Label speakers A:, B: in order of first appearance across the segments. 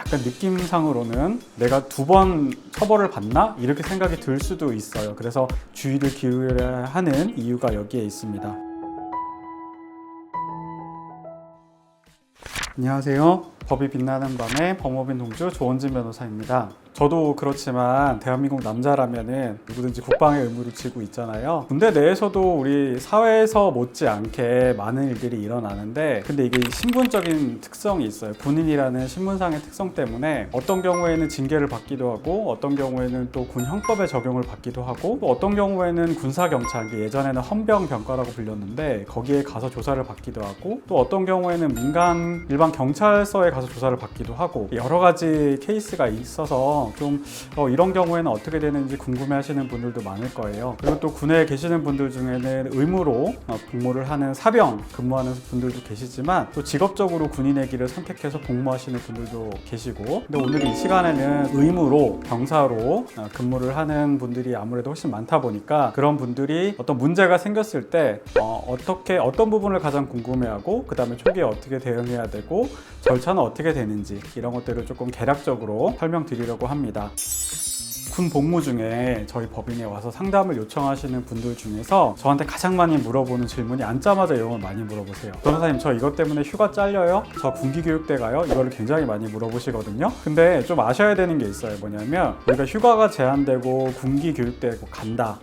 A: 약간 느낌상으로는 내가 2번 처벌을 받나? 이렇게 생각이 들 수도 있어요. 그래서 주의를 기울여야 하는 이유가 여기에 있습니다. 안녕하세요. 법이 빛나는 밤의 법무빈 동주 조원진 변호사입니다. 저도 그렇지만 대한민국 남자라면은 누구든지 국방의 의무를 지고 있잖아요. 군대 내에서도 우리 사회에서 못지않게 많은 일들이 일어나는데, 근데 이게 신분적인 특성이 있어요. 군인이라는 신분상의 특성 때문에 어떤 경우에는 징계를 받기도 하고, 어떤 경우에는 또 군 형법의 적용을 받기도 하고, 또 어떤 경우에는 군사경찰, 예전에는 헌병병과라고 불렸는데 거기에 가서 조사를 받기도 하고, 또 어떤 경우에는 일반 경찰서에 가서 조사를 받기도 하고, 여러 가지 케이스가 있어서 좀 이런 경우에는 어떻게 되는지 궁금해하시는 분들도 많을 거예요. 그리고 또 군에 계시는 분들 중에는 의무로 복무를 하는 사병 근무하는 분들도 계시지만, 또 직업적으로 군인의 길을 선택해서 복무하시는 분들도 계시고, 근데 오늘 이 시간에는 의무로 병사로 근무를 하는 분들이 아무래도 훨씬 많다 보니까 그런 분들이 어떤 문제가 생겼을 때 어떤 부분을 가장 궁금해하고, 그 다음에 초기에 어떻게 대응해야 되고, 절차는 어떻게 되는지, 이런 것들을 조금 개략적으로 설명드리려고 합니다. 군 복무 중에 저희 법인에 와서 상담을 요청하시는 분들 중에서 저한테 가장 많이 물어보는 질문이, 앉자마자 이런 걸 많이 물어보세요. 변호사님, 저 이것 때문에 휴가 잘려요? 저 군기교육대 가요? 이거를 굉장히 많이 물어보시거든요. 근데 좀 아셔야 되는 게 있어요. 뭐냐면, 우리가 휴가가 제한되고 군기교육대 간다,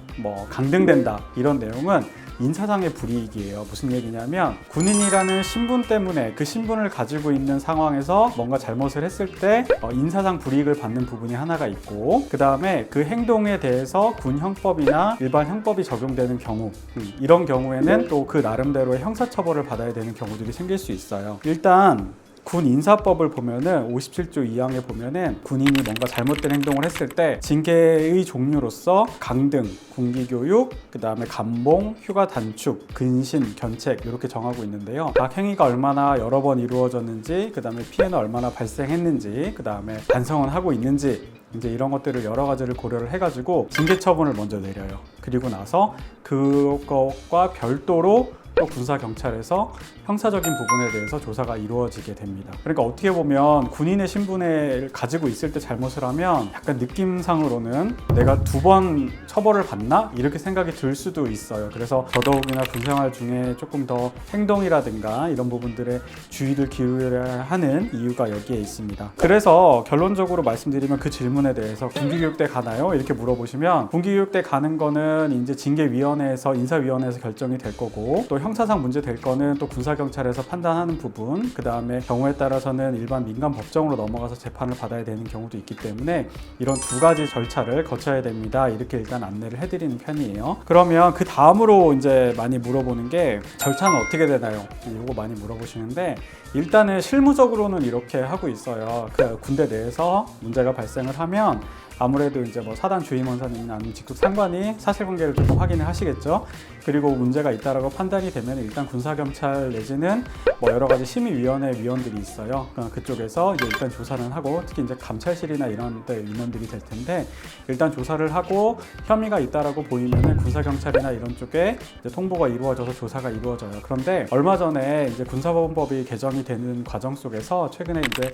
A: 강등된다, 이런 내용은 인사상의 불이익이에요. 무슨 얘기냐면, 군인이라는 신분 때문에 그 신분을 가지고 있는 상황에서 뭔가 잘못을 했을 때 인사상 불이익을 받는 부분이 하나가 있고, 그 다음에 그 행동에 대해서 군 형법이나 일반 형법이 적용되는 경우, 이런 경우에는 또 그 나름대로의 형사처벌을 받아야 되는 경우들이 생길 수 있어요. 일단 군 인사법을 보면은 57조 2항에 보면은 군인이 뭔가 잘못된 행동을 했을 때 징계의 종류로서 강등, 군기교육, 그 다음에 감봉, 휴가 단축, 근신, 견책, 이렇게 정하고 있는데요. 각 행위가 얼마나 여러 번 이루어졌는지, 그 다음에 피해는 얼마나 발생했는지, 그 다음에 반성은 하고 있는지, 이제 이런 것들을 여러 가지를 고려를 해가지고 징계 처분을 먼저 내려요. 그리고 나서 그것과 별도로 또 군사경찰에서 형사적인 부분에 대해서 조사가 이루어지게 됩니다. 그러니까 어떻게 보면 군인의 신분을 가지고 있을 때 잘못을 하면 약간 느낌상으로는 내가 2번 처벌을 받나? 이렇게 생각이 들 수도 있어요. 그래서 더더욱이나 군생활 중에 조금 더 행동이라든가 이런 부분들에 주의를 기울여야 하는 이유가 여기에 있습니다. 그래서 결론적으로 말씀드리면, 그 질문에 대해서 군기교육대 가나요? 이렇게 물어보시면, 군기교육대 가는 거는 이제 징계위원회에서, 인사위원회에서 결정이 될 거고, 또 형사상 문제 될 거는 또 군사경찰에서 판단하는 부분, 그 다음에 경우에 따라서는 일반 민간 법정으로 넘어가서 재판을 받아야 되는 경우도 있기 때문에 이런 2가지 절차를 거쳐야 됩니다. 이렇게 일단 안내를 해드리는 편이에요. 그러면 그 다음으로 이제 많이 물어보는 게, 절차는 어떻게 되나요? 이거 많이 물어보시는데, 일단은 실무적으로는 이렇게 하고 있어요. 그 군대 내에서 문제가 발생을 하면 아무래도 이제 사단 주임원사님이나 아니면 직속 상관이 사실관계를 조금 확인을 하시겠죠. 그리고 문제가 있다라고 판단이 되면 일단 군사경찰 내지는 여러 가지 심의위원회 위원들이 있어요. 그쪽에서 이제 일단 조사를 하고, 특히 이제 감찰실이나 이런 데 인원들이 될 텐데, 일단 조사를 하고 혐의가 있다라고 보이면은 군사경찰이나 이런 쪽에 이제 통보가 이루어져서 조사가 이루어져요. 그런데 얼마 전에 이제 군사법원법이 개정이 되는 과정 속에서 최근에 이제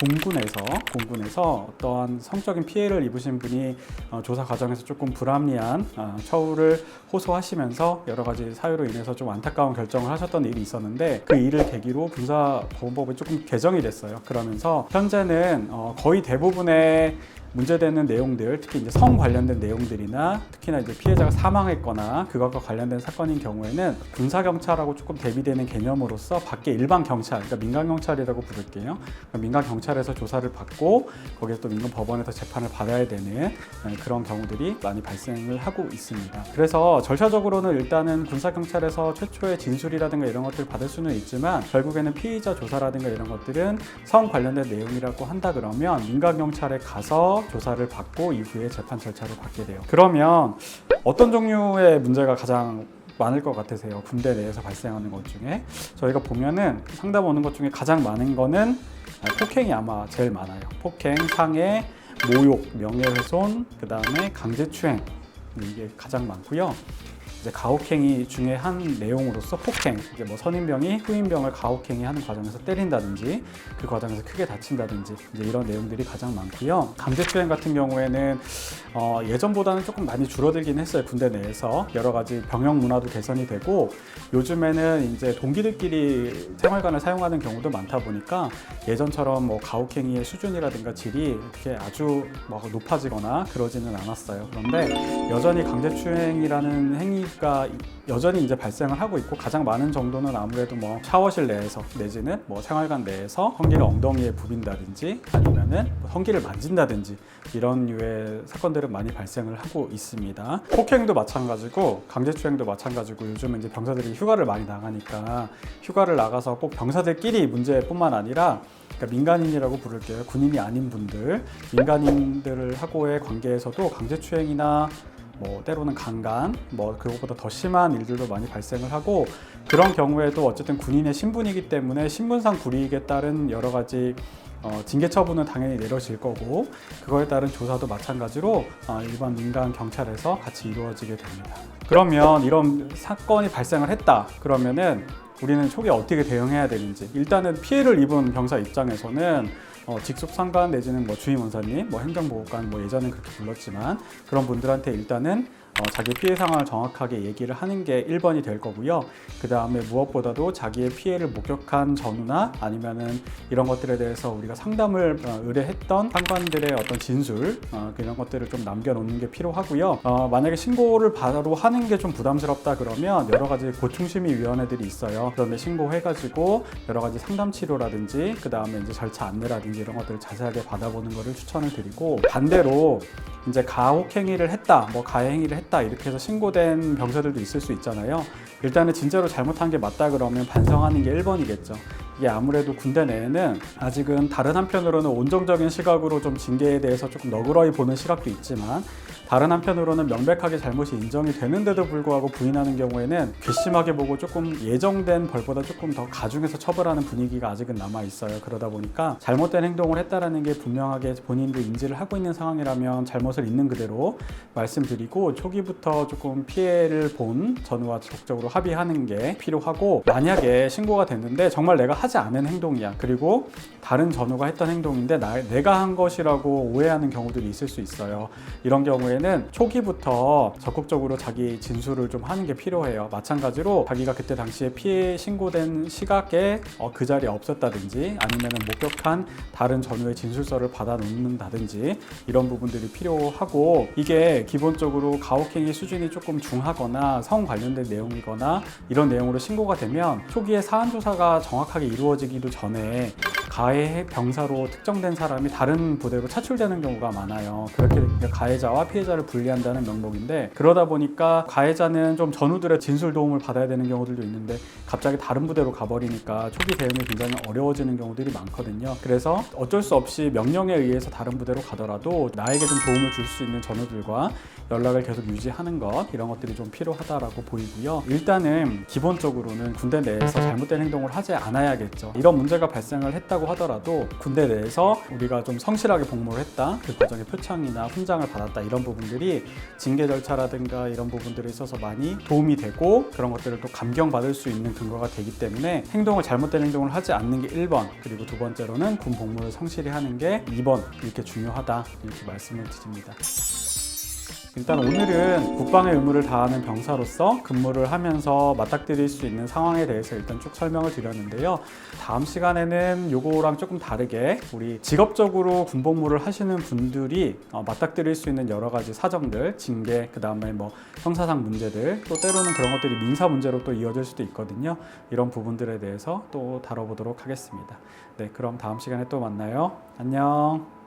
A: 공군에서 어떠한 성적인 피해를 입으신 분이 조사 과정에서 조금 불합리한 처우를 호소하시면서 여러 가지 사유로 인해서 좀 안타까운 결정을 하셨던 일이 있었는데, 그 일을 계기로 군사법원법이 조금 개정이 됐어요. 그러면서 현재는 거의 대부분의 문제되는 내용들, 특히 이제 성 관련된 내용들이나 특히나 이제 피해자가 사망했거나 그것과 관련된 사건인 경우에는 군사경찰하고 조금 대비되는 개념으로서 밖에 일반 경찰, 그러니까 민간경찰이라고 부를게요. 그러니까 민간경찰에서 조사를 받고 거기에서 또 민간법원에서 재판을 받아야 되는 그런 경우들이 많이 발생을 하고 있습니다. 그래서 절차적으로는 일단은 군사경찰에서 최초의 진술이라든가 이런 것들을 받을 수는 있지만, 결국에는 피의자 조사라든가 이런 것들은 성 관련된 내용이라고 한다 그러면 민간경찰에 가서 조사를 받고 이후에 재판 절차를 받게 돼요. 그러면 어떤 종류의 문제가 가장 많을 것 같으세요? 군대 내에서 발생하는 것 중에 저희가 보면은 상담 오는 것 중에 가장 많은 거는 폭행이 아마 제일 많아요. 폭행, 상해, 모욕, 명예훼손, 그 다음에 강제추행, 이게 가장 많고요. 이제 가혹행위 중에 한 내용으로서 폭행, 이제 뭐 선임병이 후임병을 가혹행위하는 과정에서 때린다든지 그 과정에서 크게 다친다든지 이제 이런 내용들이 가장 많고요. 강제추행 같은 경우에는 예전보다는 조금 많이 줄어들긴 했어요. 군대 내에서 여러 가지 병역 문화도 개선이 되고 요즘에는 이제 동기들끼리 생활관을 사용하는 경우도 많다 보니까 예전처럼 뭐 가혹행위의 수준이라든가 질이 이렇게 아주 뭐 높아지거나 그러지는 않았어요. 그런데 여전히 강제추행이라는 행위가 여전히 이제 발생을 하고 있고 가장 많은 정도는 아무래도 뭐 샤워실 내에서 내지는 뭐 생활관 내에서 성기를 엉덩이에 부빈다든지 아니면은 뭐 성기를 만진다든지 이런 류의 사건들은 많이 발생을 하고 있습니다. 폭행도 마찬가지고 강제추행도 마찬가지고 요즘은 이제 병사들이 휴가를 많이 나가니까 휴가를 나가서 꼭 병사들끼리 문제뿐만 아니라 그러니까 민간인이라고 부를게요. 군인이 아닌 분들, 민간인들하고의 관계에서도 강제추행이나 뭐 때로는 강간, 뭐 그것보다 더 심한 일들도 많이 발생을 하고 그런 경우에도 어쨌든 군인의 신분이기 때문에 신분상 불이익에 따른 여러 가지 징계 처분은 당연히 내려질 거고 그거에 따른 조사도 마찬가지로 일반 민간 경찰에서 같이 이루어지게 됩니다. 그러면 이런 사건이 발생을 했다 그러면은 우리는 초기에 어떻게 대응해야 되는지 일단은 피해를 입은 병사 입장에서는 직속 상관 내지는 뭐 주임원사님, 뭐 행정보호관 뭐 예전엔 그렇게 불렀지만 그런 분들한테 일단은 자기 피해 상황을 정확하게 얘기를 하는 게 1번이 될 거고요. 그 다음에 무엇보다도 자기의 피해를 목격한 전우나 아니면은 이런 것들에 대해서 우리가 상담을 의뢰했던 상관들의 어떤 진술 이런 것들을 좀 남겨놓는 게 필요하고요. 만약에 신고를 바로 하는 게 좀 부담스럽다 그러면 여러 가지 고충심의위원회들이 있어요. 그런데 신고해가지고 여러 가지 상담 치료라든지 그 다음에 이제 절차 안내라든지 이런 것들을 자세하게 받아보는 것을 추천을 드리고 반대로 이제 가혹행위를 했다, 뭐 가해행위를 했다 이렇게 해서 신고된 병사들도 있을 수 있잖아요. 일단은 진짜로 잘못한 게 맞다 그러면 반성하는 게 1번이겠죠. 이게 아무래도 군대 내에는 아직은 다른 한편으로는 온정적인 시각으로 좀 징계에 대해서 조금 너그러이 보는 시각도 있지만 다른 한편으로는 명백하게 잘못이 인정이 되는데도 불구하고 부인하는 경우에는 괘씸하게 보고 조금 예정된 벌보다 조금 더 가중해서 처벌하는 분위기가 아직은 남아 있어요. 그러다 보니까 잘못된 행동을 했다라는 게 분명하게 본인도 인지를 하고 있는 상황이라면 잘못을 있는 그대로 말씀드리고 초기부터 조금 피해를 본 전우와 적극적으로 합의하는 게 필요하고 만약에 신고가 됐는데 정말 내가 하지 않은 행동이야. 그리고 다른 전우가 했던 행동인데 내가 한 것이라고 오해하는 경우들이 있을 수 있어요. 이런 경우에는 초기부터 적극적으로 자기 진술을 좀 하는 게 필요해요. 마찬가지로 자기가 그때 당시에 피해 신고된 시각에 그 자리에 없었다든지 아니면 목격한 다른 전우의 진술서를 받아 놓는다든지 이런 부분들이 필요하고 이게 기본적으로 가혹행위 수준이 조금 중하거나 성 관련된 내용이거나 이런 내용으로 신고가 되면 초기에 사안조사가 정확하게 이루어지기도 전에 가해 병사로 특정된 사람이 다른 부대로 차출되는 경우가 많아요. 그렇게 가해자와 피해자를 분리한다는 명목인데 그러다 보니까 가해자는 좀 전우들의 진술 도움을 받아야 되는 경우들도 있는데 갑자기 다른 부대로 가버리니까 초기 대응이 굉장히 어려워지는 경우들이 많거든요. 그래서 어쩔 수 없이 명령에 의해서 다른 부대로 가더라도 나에게 좀 도움을 줄 수 있는 전우들과 연락을 계속 유지하는 것 이런 것들이 좀 필요하다라고 보이고요. 일단은 기본적으로는 군대 내에서 잘못된 행동을 하지 않아야겠죠. 이런 문제가 발생을 했다고 하더라도 군대 내에서 우리가 좀 성실하게 복무를 했다, 그 과정에 표창이나 훈장을 받았다 이런 부분들이 징계 절차라든가 이런 부분들에 있어서 많이 도움이 되고 그런 것들을 또 감경받을 수 있는 근거가 되기 때문에 잘못된 행동을 하지 않는 게 1번 그리고 두 번째로는 군 복무를 성실히 하는 게 2번 이렇게 중요하다 이렇게 말씀을 드립니다. 일단 오늘은 국방의 의무를 다하는 병사로서 근무를 하면서 맞닥뜨릴 수 있는 상황에 대해서 일단 쭉 설명을 드렸는데요. 다음 시간에는 요거랑 조금 다르게 우리 직업적으로 군복무를 하시는 분들이 맞닥뜨릴 수 있는 여러 가지 사정들, 징계, 그 다음에 뭐 형사상 문제들, 또 때로는 그런 것들이 민사 문제로 또 이어질 수도 있거든요. 이런 부분들에 대해서 또 다뤄보도록 하겠습니다. 네, 그럼 다음 시간에 또 만나요. 안녕.